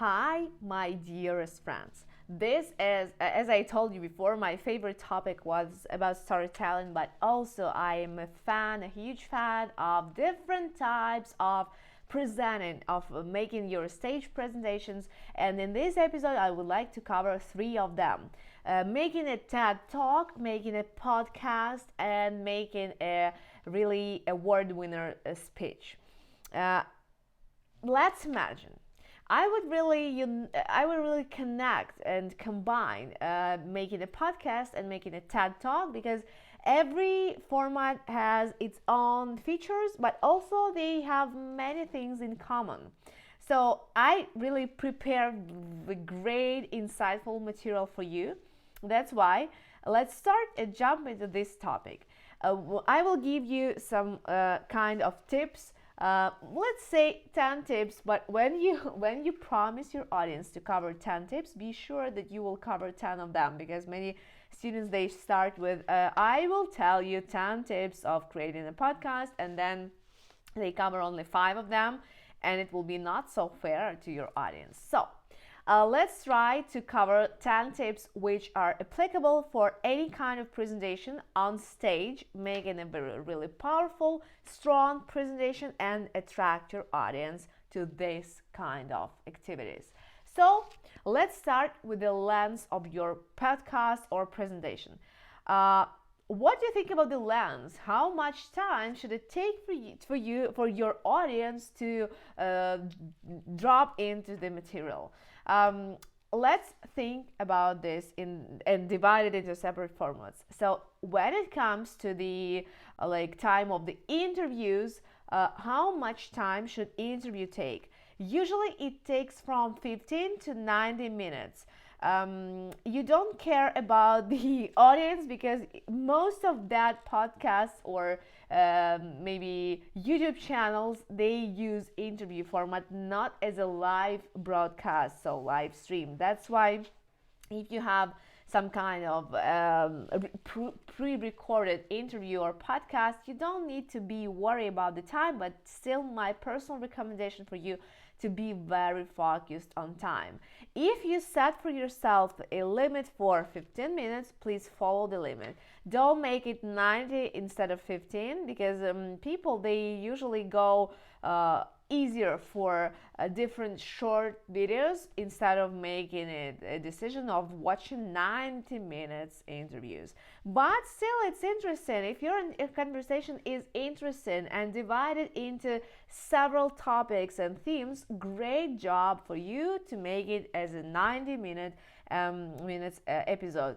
Hi, my dearest friends. This is, as I told you before, my favorite topic was about storytelling, but also I am a huge fan of different types of presenting, of making your stage presentations. And in this episode, I would like to cover three of them: making a TED talk, making a podcast, and making a really award winner speech. Uh, let's imagine I would really connect and combine making a podcast and making a TED talk, because every format has its own features, but also they have many things in common. So I really prepared the great insightful material for you. That's why let's start and jump into this topic. I will give you some kind of tips, let's say 10 tips, but when you promise your audience to cover 10 tips, be sure that you will cover 10 of them, because many students, they start with I will tell you 10 tips of creating a podcast, and then they cover only 5 of them, and it will be not so fair to your audience. So let's try to cover 10 tips which are applicable for any kind of presentation on stage, making a very, really powerful, strong presentation and attract your audience to this kind of activities. So let's start with the lens of your podcast or presentation. What do you think about the lens? How much time should it take for your audience to drop into the material? Let's think about this and divide it into separate formats. So when it comes to the time of the interviews, how much time should interview take? Usually it takes from 15 to 90 minutes. You don't care about the audience, because most of that podcasts or maybe YouTube channels, they use interview format, not as a live broadcast, so live stream. That's why if you have some kind of pre-recorded interview or podcast, you don't need to be worried about the time, but still my personal recommendation for you to be very focused on time. If you set for yourself a limit for 15 minutes, please follow the limit. Don't make it 90 instead of 15, because people, they usually go easier for different short videos instead of making it a decision of watching 90 minutes interviews. But still, it's interesting. If your conversation is interesting and divided into several topics and themes, great job for you to make it as a 90 minutes episode.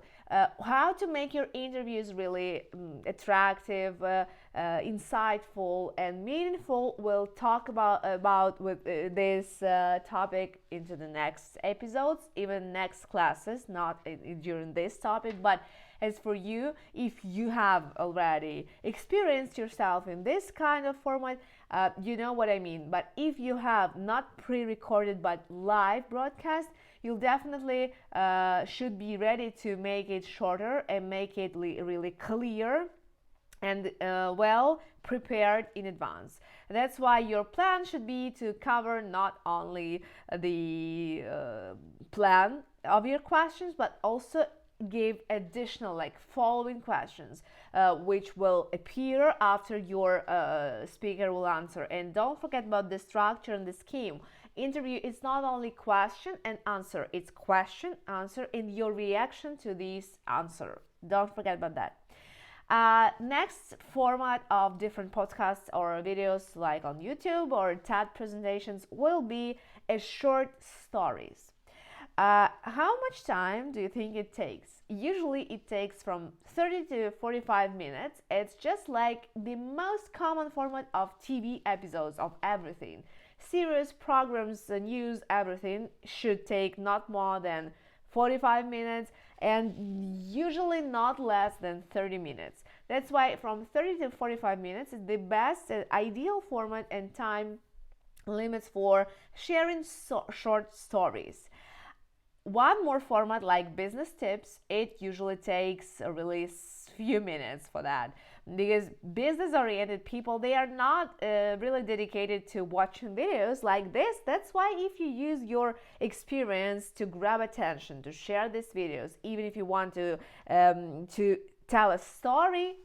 How to make your interviews really attractive, insightful, and meaningful, we'll talk about with this topic into the next episodes, even next classes, not during this topic. But as for you, if you have already experienced yourself in this kind of format, you know what I mean. But if you have not pre-recorded but live broadcast, you'll definitely should be ready to make it shorter and make it really clear and well prepared in advance. That's why your plan should be to cover not only the plan of your questions, but also give additional following questions which will appear after your speaker will answer. And don't forget about the structure and the scheme. Interview is not only question and answer, it's question, answer, and your reaction to this answer. Don't forget about that. Next format of different podcasts or videos like on YouTube or TED presentations will be a short stories. How much time do you think it takes? Usually it takes from 30 to 45 minutes. It's just like the most common format of TV episodes of everything. Series, programs, news, everything should take not more than 45 minutes and usually not less than 30 minutes. That's why from 30 to 45 minutes is the best ideal format and time limits for sharing short stories. One more format like business tips, it usually takes a really few minutes for that. because business-oriented people, they are not really dedicated to watching videos like this. That's why if you use your experience to grab attention, to share these videos, even if you want to tell a story.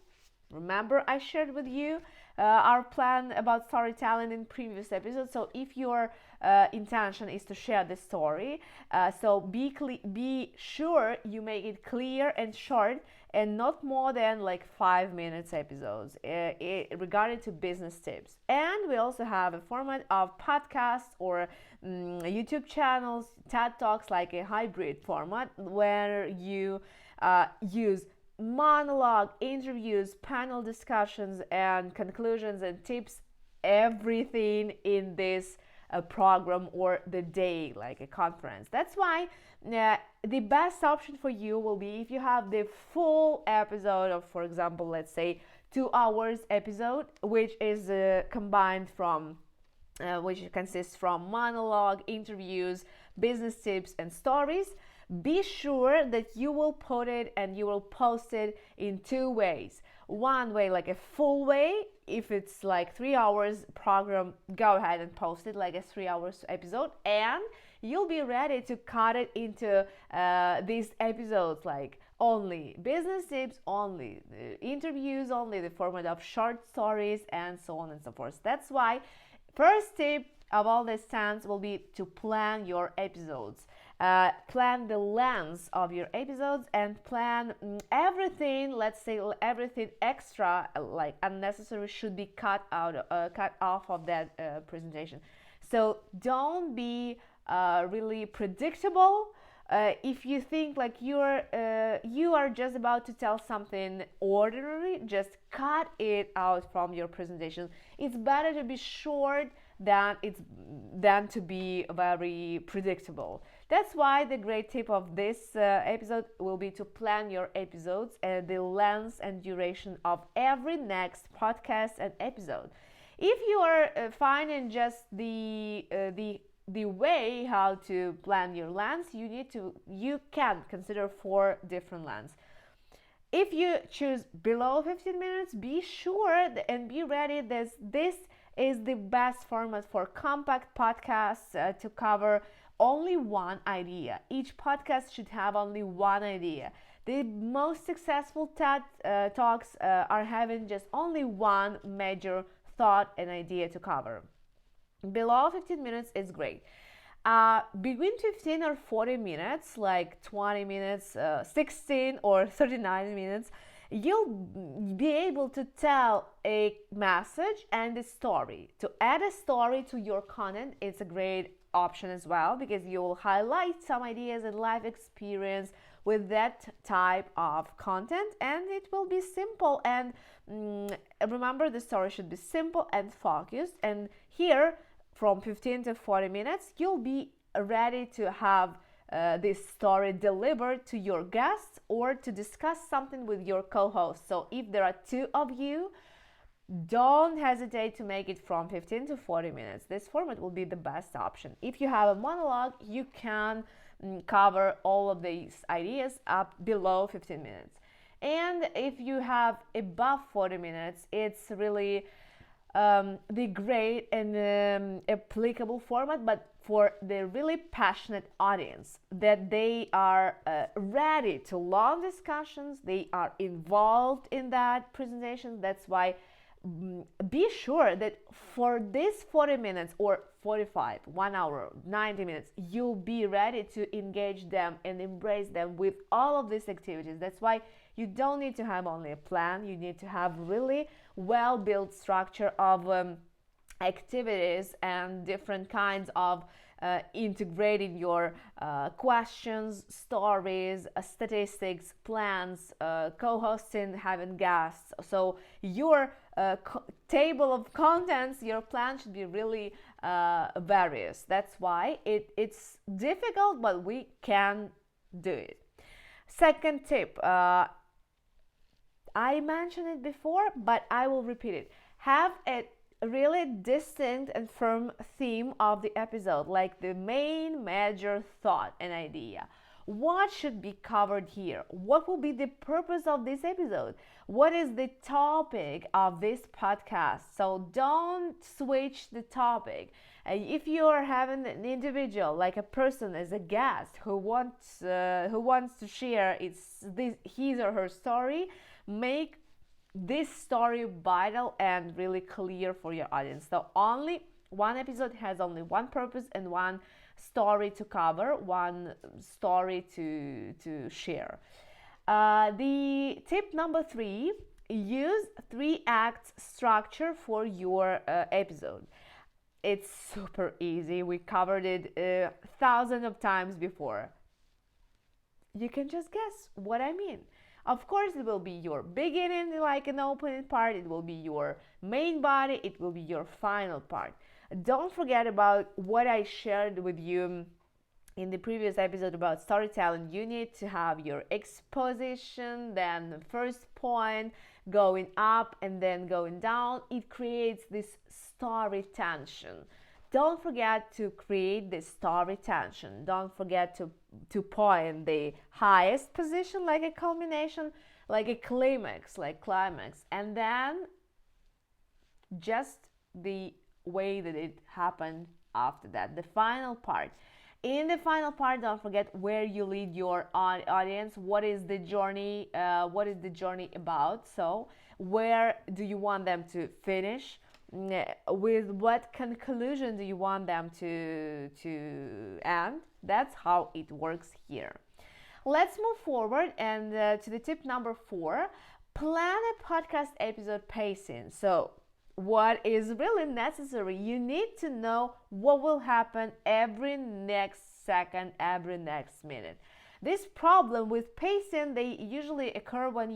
Remember, I shared with you our plan about storytelling in previous episodes. So if your intention is to share the story, so be sure you make it clear and short, and not more than like 5 minutes episodes regarding to business tips. And we also have a format of podcasts or YouTube channels, TED Talks, like a hybrid format where you use monologue, interviews, panel discussions, and conclusions and tips, everything in this program or the day, like a conference. That's why the best option for you will be if you have the full episode of, for example, let's say 2 hours episode, which is combined from which consists from monologue, interviews, business tips, and stories. Be sure that you will put it and you will post it in 2 ways. One way, like a full way. If it's like 3 hours program, go ahead and post it like a 3 hours episode, and you'll be ready to cut it into these episodes, like only business tips, only interviews, only the format of short stories, and so on and so forth. That's why first tip of all this stands will be to plan your episodes. Plan the length of your episodes and plan everything. Let's say everything extra, like unnecessary, should be cut off of that presentation. So don't be really predictable. If you think like you are just about to tell something ordinary, just cut it out from your presentation. It's better to be short than to be very predictable. That's why the great tip of this episode will be to plan your episodes and the length and duration of every next podcast and episode. If you are finding just the way how to plan your length, you can consider 4 different lengths. If you choose below 15 minutes, be sure and be ready that this is the best format for compact podcasts to cover only one idea. Each podcast should have only one idea. The most successful TED Talks are having just only one major thought and idea to cover. Below 15 minutes is great. Between 15 or 40 minutes, like 20 minutes, 16 or 39 minutes, you'll be able to tell a message and a story. To add a story to your content, it's a great option as well, because you'll highlight some ideas and life experience with that type of content, and it will be simple. And remember, the story should be simple and focused. And here, from 15 to 40 minutes, you'll be ready to have this story delivered to your guests or to discuss something with your co-host. So if there are 2 of you, don't hesitate to make it from 15 to 40 minutes. This format will be the best option. If you have a monologue, you can cover all of these ideas up below 15 minutes. And if you have above 40 minutes, it's really the great and applicable format, but for the really passionate audience, that they are ready to long discussions, they are involved in that presentation. That's why be sure that for this 40 minutes or 45, 1 hour, 90 minutes, you'll be ready to engage them and embrace them with all of these activities. That's why you don't need to have only a plan. You need to have really well-built structure of activities and different kinds of integrating your questions, stories, statistics, plans, co-hosting, having guests. So your table of contents, your plan should be really various. That's why it's difficult, but we can do it. Second tip, I mentioned it before, but I will repeat it. Have a really distinct and firm theme of the episode, like the main major thought and idea. what should be covered here, what will be the purpose of this episode, what is the topic of this podcast. So don't switch the topic. If you are having an individual, like a person as a guest who wants to share his or her story, make this story vital and really clear for your audience. So only one episode has only one purpose and one story to cover, one story to share. The tip number 3: use 3-act structure for your episode. It's super easy. We covered it thousands of times before. You can just guess what I mean. Of course, it will be your beginning, like an opening part, it will be your main body, it will be your final part. Don't forget about what I shared with you in the previous episode about storytelling. You need to have your exposition, then the first point, going up and then going down. It creates this story tension. Don't forget to create the story tension. Don't forget to point the highest position, like a culmination, like a climax, and then just the way that it happened after that, the final part. In the final part, don't forget where you lead your audience. What is the journey? What is the journey about? So where do you want them to finish? With what conclusion do you want them to end? That's how it works here. Let's move forward and to the tip number 4: plan a podcast episode pacing. So what is really necessary, you need to know what will happen every next second, every next minute. This problem with pacing, they usually occur when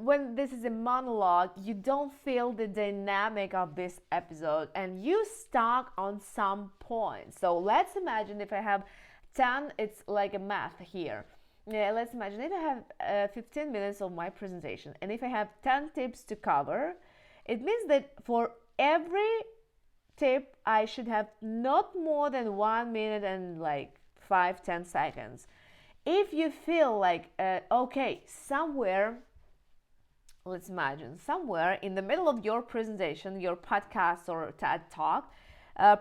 when this is a monologue, you don't feel the dynamic of this episode and you stuck on some points. So let's imagine if I have 10, it's like a math here. Let's imagine if I have 15 minutes of my presentation and if I have 10 tips to cover, it means that for every tip I should have not more than 1 minute and like 5-10 seconds. If you feel like okay, somewhere, let's imagine somewhere in the middle of your presentation, your podcast or TED talk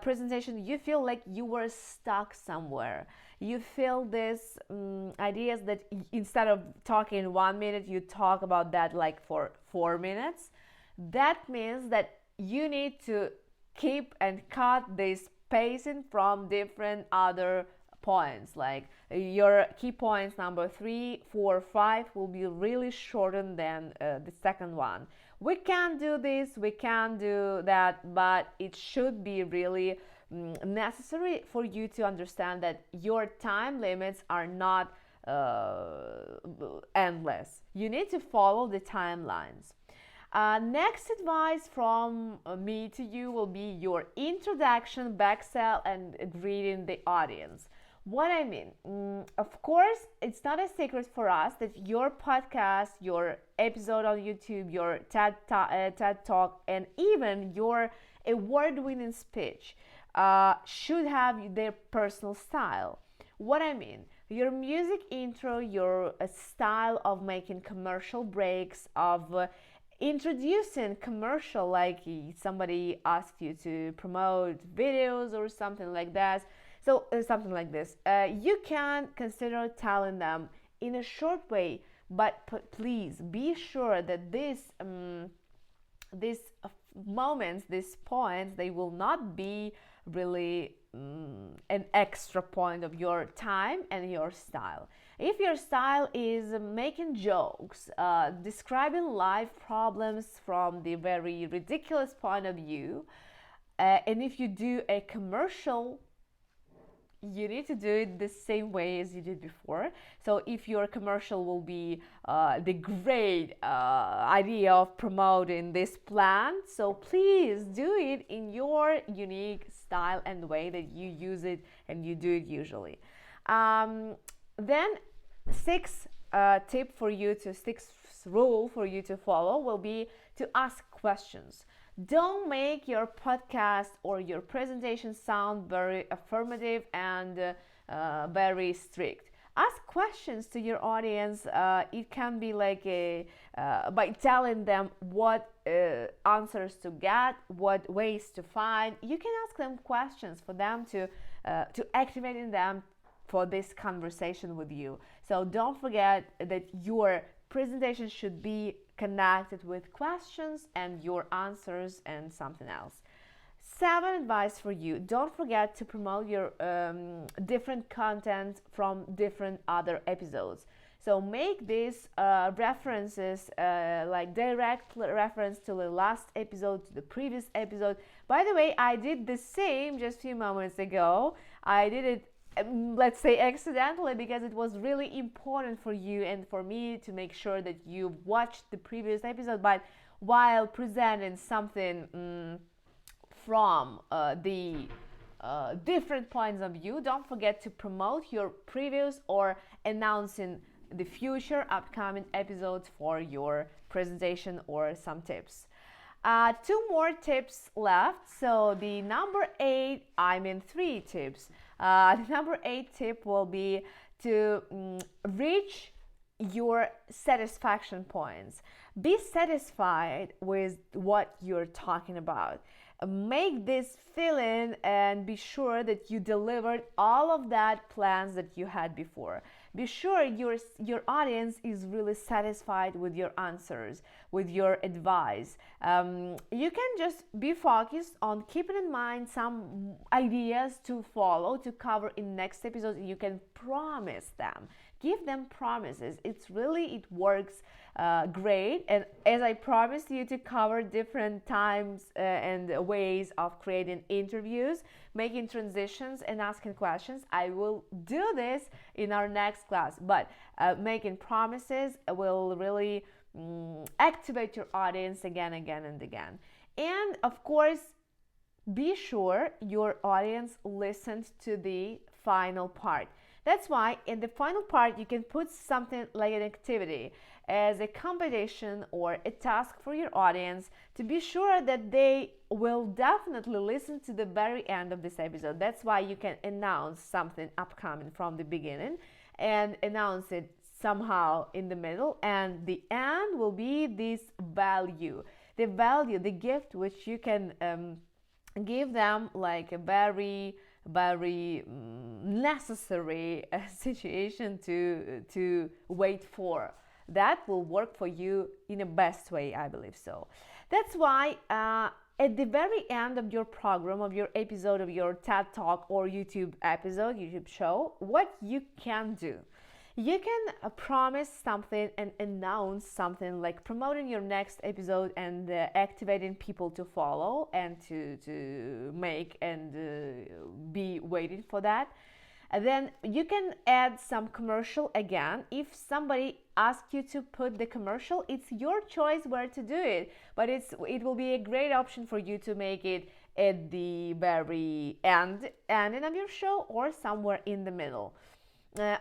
presentation, you feel like you were stuck somewhere. You feel this ideas that instead of talking 1 minute, you talk about that like for 4 minutes. That means that you need to keep and cut this pacing from different other points. Like your key points number 3, 4, 5 will be really shortened than the second one. We can do this, we can do that, but it should be really necessary for you to understand that your time limits are not endless. You need to follow the timelines. Next advice from me to you will be your introduction, backsell, and greeting the audience. What I mean, of course, it's not a secret for us that your podcast, your episode on YouTube, your TED Talk, and even your award-winning speech should have their personal style. What I mean, your music intro, your style of making commercial breaks, of introducing commercial, like somebody asked you to promote videos or something like that. So something like this, you can consider telling them in a short way, but please be sure that these moments, these points, they will not be really an extra point of your time and your style. If your style is making jokes, describing life problems from the very ridiculous point of view, and if you do a commercial, you need to do it the same way as you did before. So if your commercial will be the great idea of promoting this plant, so please do it in your unique style and way that you use it and you do it usually. Then sixth rule for you to follow will be to ask questions. Don't make your podcast or your presentation sound very affirmative and very strict. Ask questions to your audience. It can be like by telling them what answers to get, what ways to find. You can ask them questions for them to activate in them for this conversation with you. So don't forget that your presentation should be connected with questions and your answers and something else. 7 advice for you: don't forget to promote your different content from different other episodes. So make these references like direct reference to the last episode, to the previous episode. By the way, I did the same just a few moments ago. I did it, let's say, accidentally, because it was really important for you and for me to make sure that you watched the previous episode. But while presenting something from the different points of view, don't forget to promote your previous or announcing the future upcoming episodes for your presentation or some tips. 2 more tips left. So the number 8, I mean 3 tips. The number 8 tip will be to reach your satisfaction points. Be satisfied with what you're talking about. Make this feeling and be sure that you delivered all of that plans that you had before. Be sure your audience is really satisfied with your answers, with your advice. You can just be focused on keeping in mind some ideas to follow, to cover in next episode. You can promise them. Give them promises. It works great. And as I promised you to cover different times and ways of creating interviews, making transitions and asking questions, I will do this in our next class. But making promises will really activate your audience again and again. And of course, be sure your audience listens to the final part. That's why in the final part you can put something like an activity as a competition or a task for your audience to be sure that they will definitely listen to the very end of this episode. That's why you can announce something upcoming from the beginning and announce it somehow in the middle, and the end will be this value, the gift which you can give them, like a very necessary situation to wait for. That will work for you in the best way, I believe so. That's why at the very end of your program, of your episode, of your TED Talk or YouTube episode, YouTube show, what you can do. You can promise something and announce something, like promoting your next episode and activating people to follow and to make and be waiting for that. And then you can add some commercial again. If somebody asks you to put the commercial, it's your choice where to do it. But it will be a great option for you to make it at the very ending of your show or somewhere in the middle.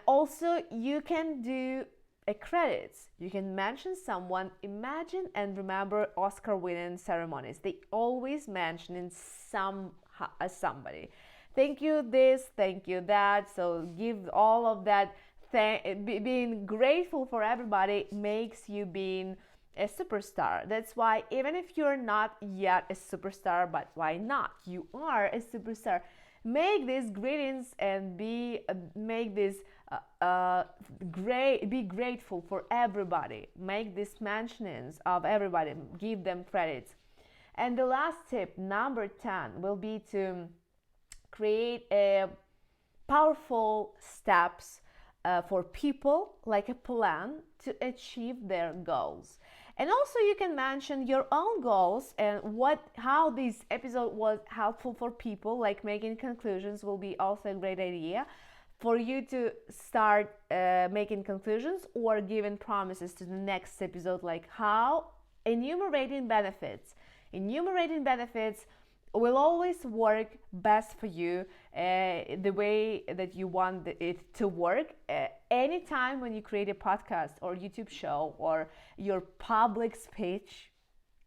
Also, you can do a credits. You can mention someone. Imagine and remember Oscar-winning ceremonies. They always mention somebody. Thank you this, thank you that. So give all of that. Being grateful for everybody makes you being a superstar. That's why even if you're not yet a superstar, but why not? You are a superstar. Make these greetings and be grateful for everybody. Make these mentionings of everybody. Give them credits. And the last tip, number 10, will be to create a powerful steps for people, like a plan to achieve their goals. And also you can mention your own goals and how this episode was helpful for people, like making conclusions will be also a great idea for you to start making conclusions or giving promises to the next episode, like how enumerating benefits. Enumerating benefits will always work best for you the way that you want it to work. Anytime when you create a podcast or YouTube show or your public speech,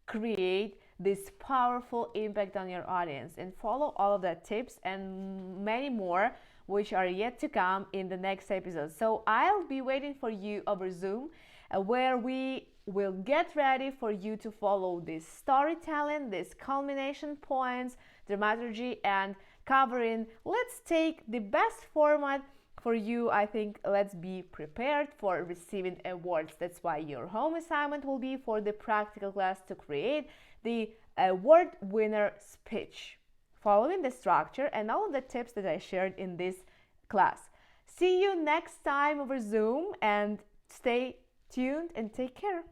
create this powerful impact on your audience. And follow all of the tips and many more which are yet to come in the next episode. So I'll be waiting for you over Zoom, where we will get ready for you to follow this storytelling, this culmination points, dramaturgy, and covering. Let's take the best format for you. I think let's be prepared for receiving awards. That's why your home assignment will be for the practical class to create the award winner speech, following the structure and all of the tips that I shared in this class. See you next time over Zoom, and stay tuned and take care.